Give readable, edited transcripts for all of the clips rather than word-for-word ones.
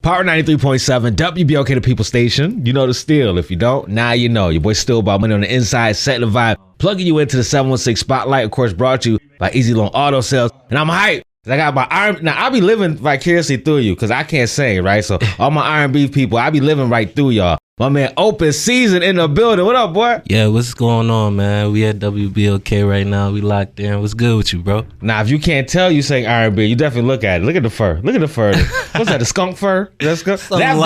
Power 93.7, WBOK, the People Station. You know the steal. If you don't, now you know. Your boy Still About Money on the inside, setting the vibe, plugging you into the 716 Spotlight, of course, brought to you by Easy Loan Auto Sales. And I'm hyped. I got my R&B. Now, I be living vicariously through you because I can't sing, right? So all my R&B people, I be living right through y'all. My man Openceazn in the building. What up, boy? Yeah, what's going on, man? We at WBOK right now. We locked in. What's good with you, bro? Now, if you can't tell you sing R&B, you definitely look at it. Look at the fur. Look at the fur. What's that, the skunk fur? That's good. That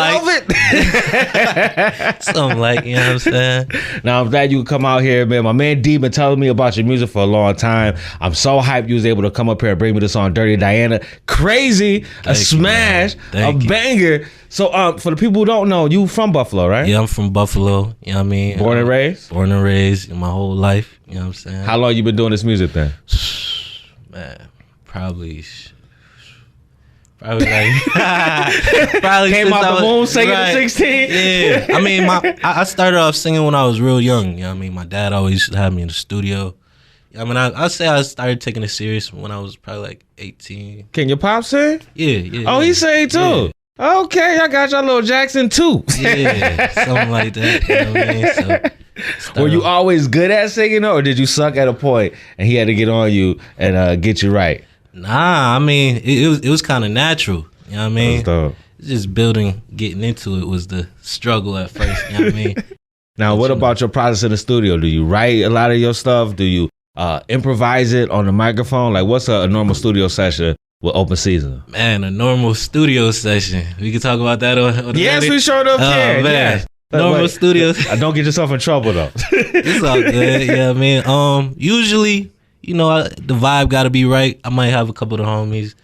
velvet? Something like, you know what I'm saying? Now, I'm glad you could come out here, man. My man D been telling me about your music for a long time. I'm so hyped you was able to come up here and bring me the song Dirty Diana. Crazy, a smash, a banger. So, for the people who don't know, you from Buffalo, right? Yeah, I'm from Buffalo. You know what I mean? Born and raised? Born and raised my whole life. You know what I'm saying? How long you been doing this music then? Man, probably like probably came out the womb singing at 16. Yeah, I mean, I started off singing when I was real young. You know what I mean? My dad always used to have me in the studio. I mean, I'd say I started taking it serious when I was probably like 18. Can your pop sing? Yeah. Oh, he sang too. Yeah. Okay, I got y'all little Jackson too. Yeah, something like that. You know what I mean? So, were you always good at singing, or did you suck at a point and he had to get on you and get you right? Nah, I mean, it was kind of natural. You know what I mean? Just getting into it was the struggle at first. You know what I mean? Now, what about your process in the studio? Do you write a lot of your stuff? Do you improvise it on the microphone? Like, what's a normal studio session with Openceazn? Man, a normal studio session. We can talk about that on the Yes, we sure enough can. Man. Yes. Normal studio. Don't get yourself in trouble though. It's all good. Yeah, I mean, usually, you know, the vibe got to be right. I might have a couple of the homies,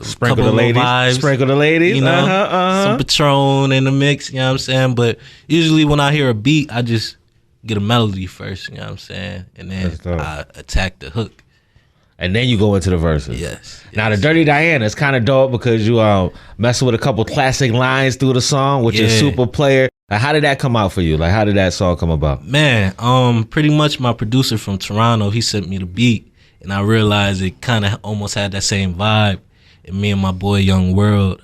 sprinkle the ladies, you know, some Patron in the mix. You know what I'm saying? But usually when I hear a beat, I just get a melody first. You know what I'm saying? And then I attack the hook. And then you go into the verses. Yes. Now the Dirty Diana is kind of dope because you messing with a couple classic lines through the song with your super player. Like, how did that come out for you? Like, how did that song come about? Man, pretty much my producer from Toronto, he sent me the beat, and I realized it kind of almost had that same vibe. And me and my boy Young World,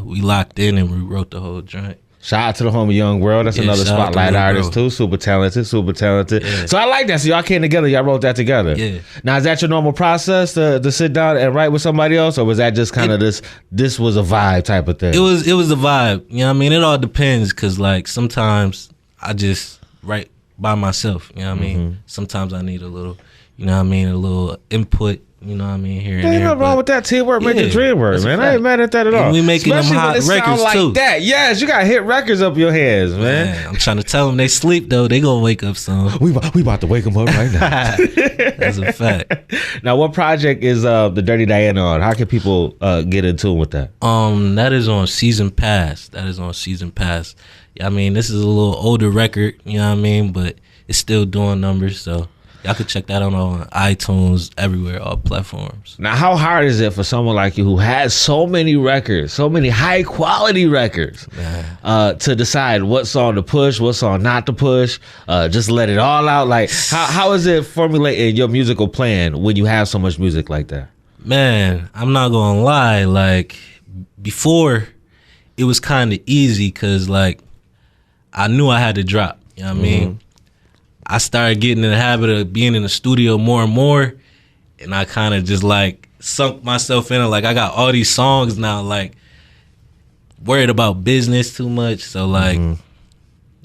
we locked in and we wrote the whole joint. Shout out to the homie Young World. That's another Spotlight artist too. Super talented. Yeah. So I like that. So y'all came together. Y'all wrote that together. Yeah. Now, is that your normal process to sit down and write with somebody else? Or was that just kind of this was a vibe type of thing? It was a vibe. You know what I mean? It all depends because like sometimes I just write by myself. You know what I mean? Sometimes I need a little, you know what I mean, a little input. You know what I mean? Here and there. Ain't nothing wrong with that. Teamwork make the dream work, man. I ain't mad at that at all. And we making especially them hot records like too. That. Yes, you got hit records up your hands, man. I'm trying to tell them they sleep though. They gonna wake up soon. We about to wake them up right now. That's a fact. Now, what project is the Dirty Diana on? How can people get in tune with that? That is on Season Pass. Yeah, I mean, this is a little older record. You know what I mean? But it's still doing numbers, so. Y'all can check that out on iTunes, everywhere, all platforms. Now, how hard is it for someone like you who has so many records, so many high quality records, to decide what song to push, what song not to push, just let it all out? Like, how is it formulating your musical plan when you have so much music like that? Man, I'm not gonna lie. Like, before, it was kind of easy because, like, I knew I had to drop. You know what I mean? I started getting in the habit of being in the studio more and more, and I kind of just like sunk myself in it. Like I got all these songs now, like worried about business too much. So like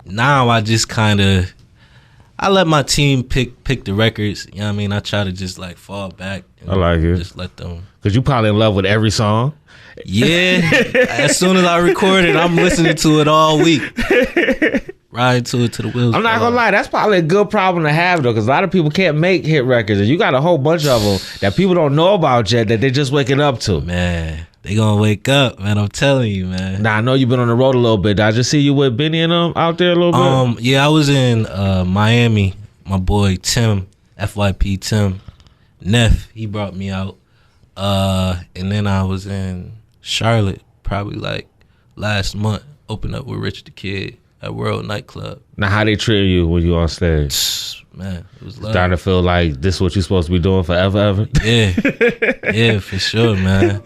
now I just kind of I let my team pick the records. You know what I mean? I try to just like fall back. And I like it. Just let them. Cause you probably in love with every song. Yeah. As soon as I record it, I'm listening to it all week. Riding to it to the wheels. I'm not gonna lie, that's probably a good problem to have though, because a lot of people can't make hit records, and you got a whole bunch of them that people don't know about yet that they're just waking up to. Man, they gonna wake up, man. I'm telling you, man. Now I know you've been on the road a little bit. Did I just see you with Benny and them out there a little bit? Yeah, I was in Miami. My boy Tim, FYP Tim, Neff, he brought me out, and then I was in Charlotte probably like last month. Opened up with Rich the Kid at World Nightclub. Now, how they treat you when you on stage? Man, it was love. Starting to feel like this is what you're supposed to be doing forever, ever? Yeah, for sure, man.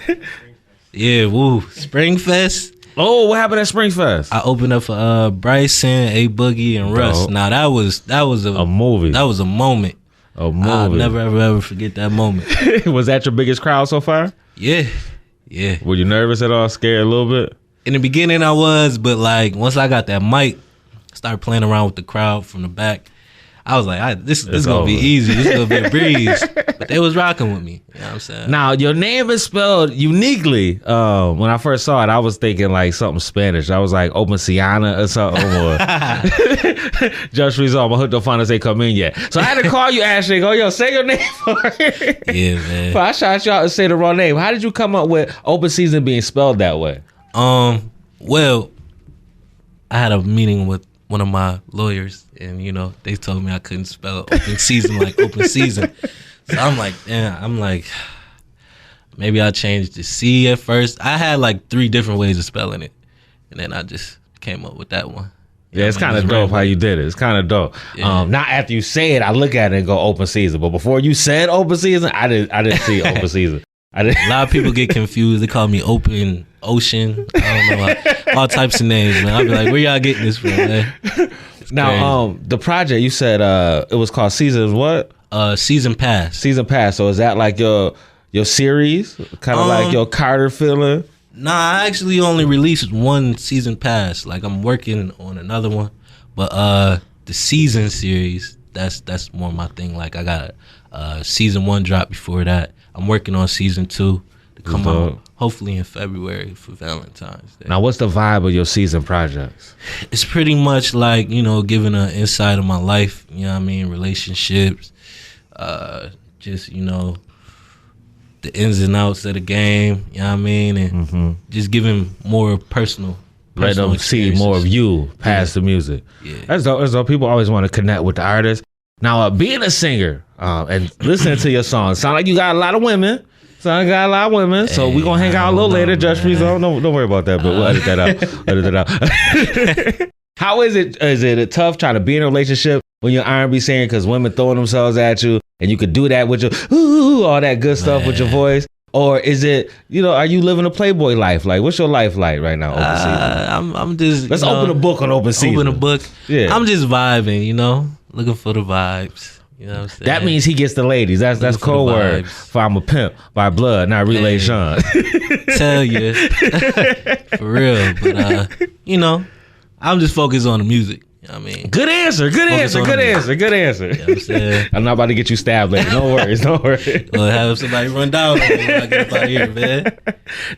Yeah, woo. Springfest. Oh, what happened at Springfest? I opened up for Bryson, A Boogie, and Russ. Now that was a movie. That was a moment. A movie. I'll never ever forget that moment. Was that your biggest crowd so far? Yeah. Were you nervous at all? Scared a little bit? In the beginning, I was, but like once I got that mic, started playing around with the crowd from the back. I was like, this is gonna be easy. This is gonna be a breeze. But they was rocking with me. You know what I'm saying? Now your name is spelled uniquely. When I first saw it, I was thinking like something Spanish. I was like Openceazn or something. Or Just Result. My hooked up finally say come in yet. So I had to call you, Ashley. Go, yo, say your name for it. Yeah, man. But I shot y'all to say the wrong name. How did you come up with Openceazn being spelled that way? Well, I had a meeting with one of my lawyers, and you know they told me I couldn't spell open season like open season. So I'm like, maybe I changed the C at first. I had like 3 different ways of spelling it, and then I just came up with that one. Yeah, it's kind of dope how you did it. It's kind of dope. Yeah. Now after you say it, I look at it and go Openceazn. But before you said Openceazn, I didn't see Openceazn. A lot of people get confused. They call me Open Ocean. I don't know, all types of names, man. I'll be like, where y'all getting this from, man? Now, the project you said it was called Seasons what? Season Pass. Season Pass. So is that like your series, kind of like your Carter feeling? Nah, I actually only released 1 season pass. Like I'm working on another one, but the season series that's more my thing. Like I got season 1 drop before that. I'm working on season 2 to come out hopefully in February for Valentine's Day. Now, what's the vibe of your season projects? It's pretty much like, you know, giving an insight of my life, you know what I mean, relationships, just, you know, the ins and outs of the game, you know what I mean, and just giving more personal let them see more of you past the music. Yeah. That's dope. People always want to connect with the artist. Now, being a singer and listening to your songs, sound like you got a lot of women. So we're going to hang out a little later. Just Result. Don't worry about that, but we'll edit that out. How is it? Is it tough trying to be in a relationship when you're R&B singer because women throwing themselves at you and you could do that with your all that good stuff with your voice? Or is it, you know, are you living a Playboy life? Like, what's your life like right now, Openceazn? I'm just... Let's open a book on Openceazn. Open a book. Yeah. I'm just vibing, you know, looking for the vibes. You know what I'm saying? That means he gets the ladies. That's code word for I'm a pimp by blood, not Relay Sean. Tell you. For real. But, you know, I'm just focused on the music. You know what I mean? Good answer. You know what I'm saying? I'm not about to get you stabbed later. No worries. Well, have somebody run down when I get up out of here, man.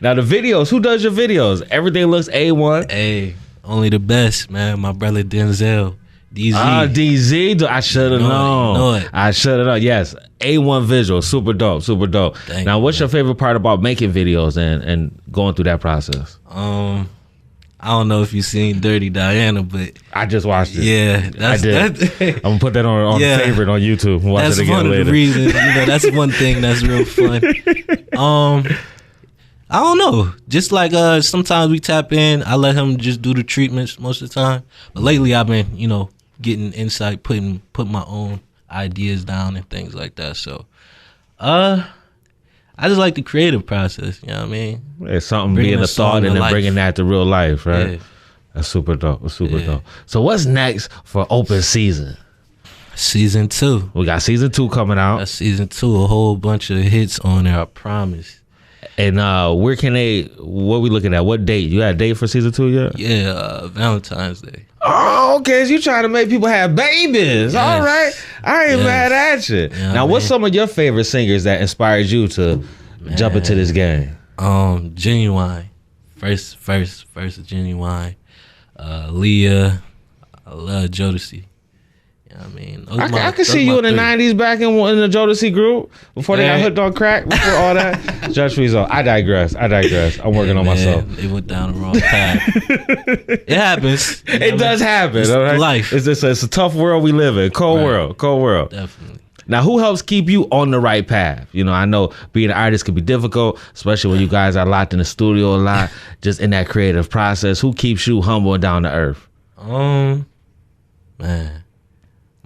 Now, the videos. Who does your videos? Everything looks A1. Hey, only the best, man. My brother Denzel. DZ. DZ. I should have known. I should have known. Yes. A1 visual. Super dope. Now, what's your favorite part about making videos and going through that process? I don't know if you've seen Dirty Diana, but I just watched it. Yeah, I did. I'm gonna put that on favorite on YouTube. And watch that's it again one later. of the reasons. You know, that's one thing that's real fun. I don't know. Just like sometimes we tap in. I let him just do the treatments most of the time. But lately, I've been, you know, getting insight, putting my own ideas down and things like that. So, I just like the creative process, you know what I mean? It's something being a thought and then bringing that to real life, right? Yeah. That's super dope. Dope. So what's next for Openceazn? Season 2. We got season 2 coming out. That's season 2, a whole bunch of hits on there, I promise. And where can what we looking at? What date? You got a date for season 2 yet? Yeah, Valentine's Day. Oh, okay. So you trying to make people have babies. Yes. All right. I ain't mad at you. Yeah, now, what's some of your favorite singers that inspired you to jump into this game? Genuine. First Genuine. Leah. I love Jodeci. You know what I mean? I can see you in the 90s back in the Jodeci group before they got hooked on crack, before all that. Just Result. I digress. I'm working on myself. They went down the wrong path. It happens. It does happen. It's all right? Life. It's a tough world we live in. Cold world. Definitely. Now, who helps keep you on the right path? You know, I know being an artist can be difficult, especially when you guys are locked in the studio a lot, just in that creative process. Who keeps you humble and down to earth? Man.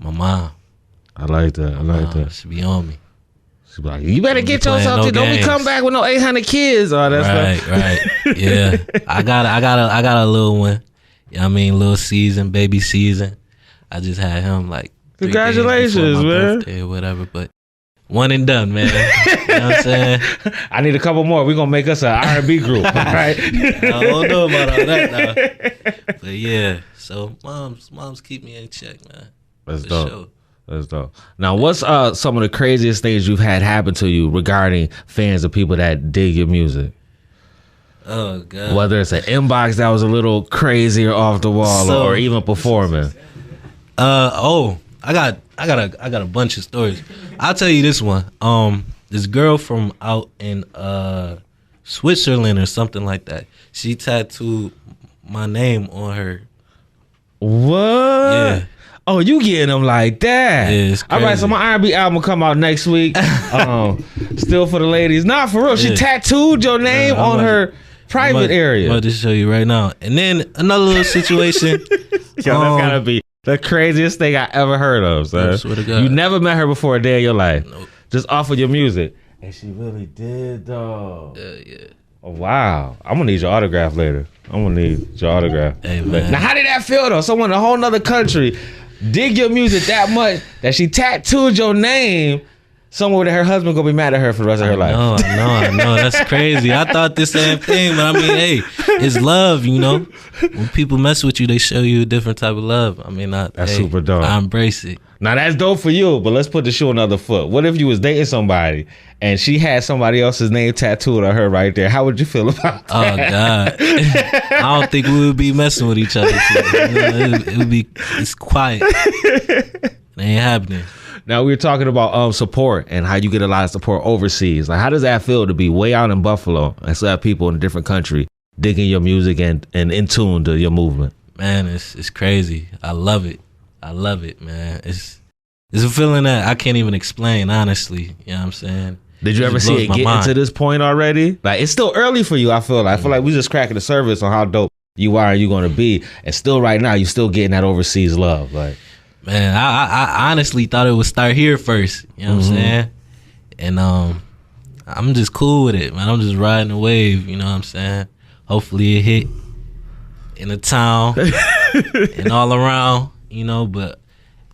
My mom. I like that. She be on me. She's like, you better get yourself no don't be come back with no 800 kids or that stuff. Right. Yeah. I got a little one. You know what I mean? Little season, baby season. I just had him like congratulations, man. Birthday or whatever, but one and done, man. You know what I'm saying? I need a couple more. We're gonna make us an R&B group. All right. I don't know about all that now. But yeah. So moms keep me in check, man. That's dope. Sure. That's dope. Now, what's some of the craziest things you've had happen to you regarding fans of people that dig your music? Oh God. Whether it's an inbox that was a little crazy or off the wall, or even performing. I got a bunch of stories. I'll tell you this one. This girl from out in Switzerland or something like that. She tattooed my name on her. What? Yeah. Oh, you getting them like that? Yeah, all right, so my R&B album will come out next week. Still for the ladies. Nah, for real. She tattooed your name on her private area. I'm about to show you right now. And then another little situation. Yo, that's gotta be the craziest thing I ever heard of, sir. I swear to God. You never met her before a day in your life. Nope. Just off of your music. And she really did, though. Yeah. Oh, wow. I'm gonna need your autograph later. I'm gonna need your autograph. Hey, man. Now, how did that feel, though? Someone in a whole nother country dig your music that much that she tattooed your name somewhere that her husband gonna be mad at her for the rest of her life. I know. That's crazy. I thought the same thing, but I mean, hey, it's love, you know. When people mess with you, they show you a different type of love. I mean, that's super dope. I embrace it. Now that's dope for you, but let's put the shoe on the other foot. What if you was dating somebody and she had somebody else's name tattooed on her right there? How would you feel about that? Oh God, I don't think we would be messing with each other. It would be. It's quiet. It ain't happening. Now we were talking about support and how you get a lot of support overseas. Like, how does that feel to be way out in Buffalo and still have people in a different country digging your music and in tune to your movement? Man, it's crazy. I love it, man. It's a feeling that I can't even explain, honestly. You know what I'm saying? Did you ever see it get to this point already? Like, it's still early for you, I feel like. I feel like we just cracking the surface on how dope you are and you're going to be. And still right now, you're still getting that overseas love. Like, man, I honestly thought it would start here first. You know what I'm saying? And I'm just cool with it, man. I'm just riding the wave. You know what I'm saying? Hopefully it hit in the town and all around, you know. But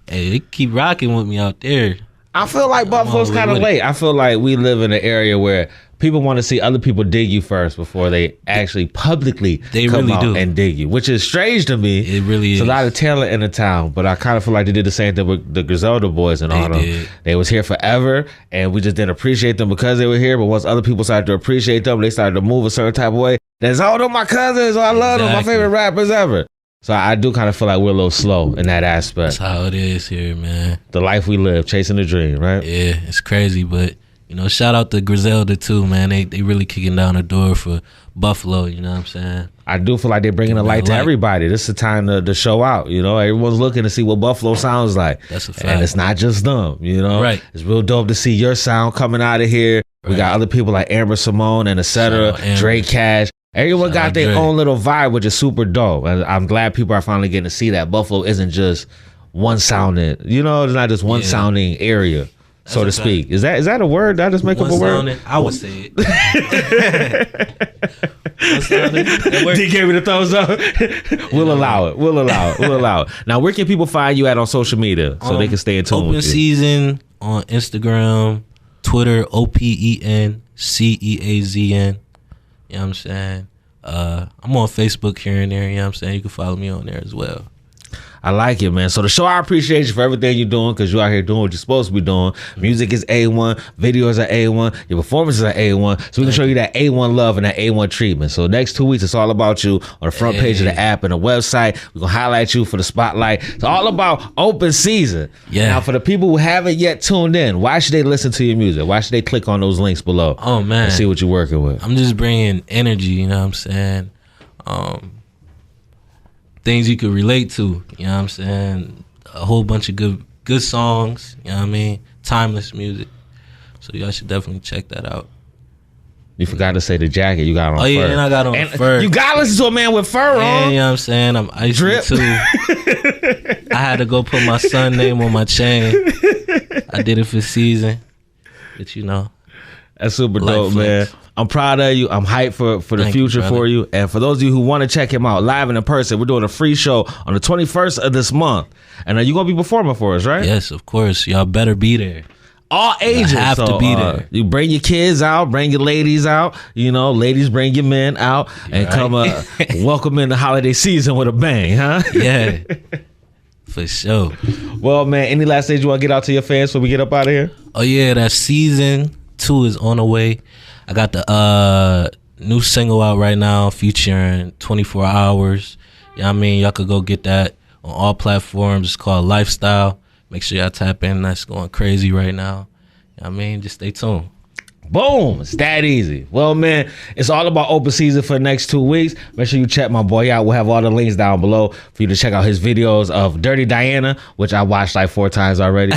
hey, they keep rocking with me out there. I feel like Buffalo's kind of late. I feel like we live in an area where people want to see other people dig you first before they actually publicly come out and dig you, which is strange to me. It really is. It's a lot of talent in the town, but I kind of feel like they did the same thing with the Griselda boys and all them. They was here forever, and we just didn't appreciate them because they were here. But once other people started to appreciate them, they started to move a certain type of way. That's all them my cousins. I love them. My favorite rappers ever. So I do kind of feel like we're a little slow in that aspect. That's how it is here, man. The life we live, chasing the dream, right? Yeah, it's crazy, but you know, shout out to Griselda too, man. They really kicking down the door for Buffalo. You know what I'm saying? I do feel like they're bringing the light to everybody. This is the time to show out. You know, everyone's looking to see what Buffalo sounds like. That's a fact. And it's not just them. You know, right? It's real dope to see your sound coming out of here. Right. We got other people like Amber Simone and etc. Drake Cash. Everyone got their own little vibe, which is super dope. And I'm glad people are finally getting to see that Buffalo isn't just one sounding. You know, it's not just one sounding area. That's so to speak. Is that a word? Did I just make up a word? I would say it. D gave me the thumbs up. We'll allow it. Now, where can people find you at on social media so they can stay in tune with you? Openceazn on Instagram, Twitter, Openceazn. You know what I'm saying? I'm on Facebook here and there. You know what I'm saying? You can follow me on there as well. I like it, man. So the show, I appreciate you for everything you're doing because you're out here doing what you're supposed to be doing. Music is A1, videos are A1, your performances are A1. So we can show you that A1 love and that A1 treatment. So next 2 weeks, it's all about you on the front page of the app and the website. We're going to highlight you for the spotlight. It's all about Openceazn. Yeah. Now, for the people who haven't yet tuned in, why should they listen to your music? Why should they click on those links below? Oh, man. And see what you're working with? I'm just bringing energy, you know what I'm saying? Things you could relate to, you know what I'm saying? A whole bunch of good songs, you know what I mean? Timeless music. So y'all should definitely check that out. You forgot to say the jacket you got on fur. Oh, yeah, and I got on fur. You got to listen to a man with fur on. You know what I'm saying? I'm icy too. I had to go put my son name on my chain. I did it for season. But you know, that's super Life dope, man. flex. I'm proud of you. I'm hyped for the Thank you, future brother. for you. And for those of you who want to check him out live and in person, we're doing a free show on the 21st of this month. And you're going to be performing for us, right? Yes, of course. Y'all better be there. All ages. have to be there. You bring your kids out, bring your ladies out. You know, ladies, bring your men out and Right. come welcome in the holiday season with a bang, huh? Yeah, for sure. Well, man, any last things you want to get out to your fans before we get up out of here? Oh yeah, that season 2 is on the way. I got the new single out right now featuring 24 Hours. You know what I mean? Y'all could go get that on all platforms. It's called Lifestyle. Make sure y'all tap in. That's going crazy right now. You know what I mean? Just stay tuned. Boom. It's that easy. Well, man, it's all about Openceazn for the next 2 weeks. Make sure you check my boy out. We'll have all the links down below for you to check out his videos of Dirty Diana, which I watched like 4 times already.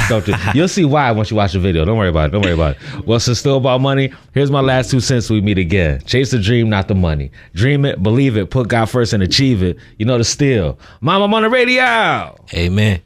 You'll see why once you watch the video. Don't worry about it. Well, since it's still about money, here's my last 2 cents till we meet again. Chase the dream, not the money. Dream it, believe it, put God first and achieve it. You know the steal. Mama, I'm on the radio. Amen.